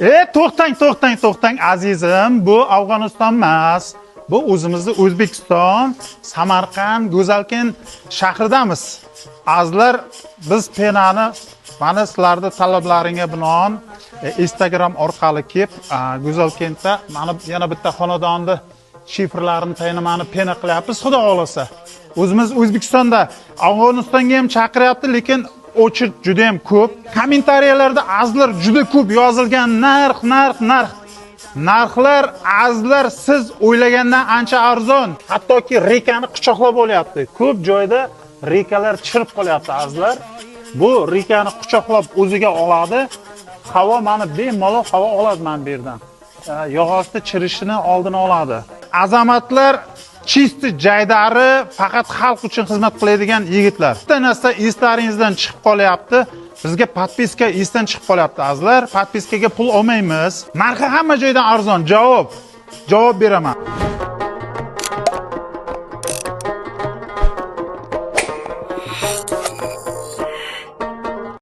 To'xtang azizim, bu Afg'oniston emas. Bu o'zimizning O'zbekiston, Samarqand, Go'zalkent shahridamiz. Azizlar, biz penani mana sizlarning talablaringga binoan Instagram orqali kelib, Go'zalkentda mana yana bitta xonadonni shifrlarini tayinlamani pena qilyapmiz, xudo xolasa. O'zimiz O'zbekistonda Afg'onistonga ham chaqiryapti, lekin o'chir juda ham ko'p. Kommentariyalarda azizlar juda ko'p yozilgan narx. Narxlar azizlar siz o'ylagandan ancha arzon. Hattoki rekani quchoqlab olyapti. Ko'p joyda rekalar chirib qolyapti azizlar. Bu rekani quchoqlab o'ziga oladi. Havo mana bemalol havo oladi mana bu yerdan. Yog'ochni chirishini oldini oladi. Azamatlar chisti jaydari faqat xalq uchun xizmat qiladigan yigitlar. Bitta narsa eslaringizdan chiqib qolyapti. Bizga podpiska esdan chiqib qolyapti azizlar. Podpiskaga pul olmaymiz. Narxi hamma joydan arzon. Javob beraman.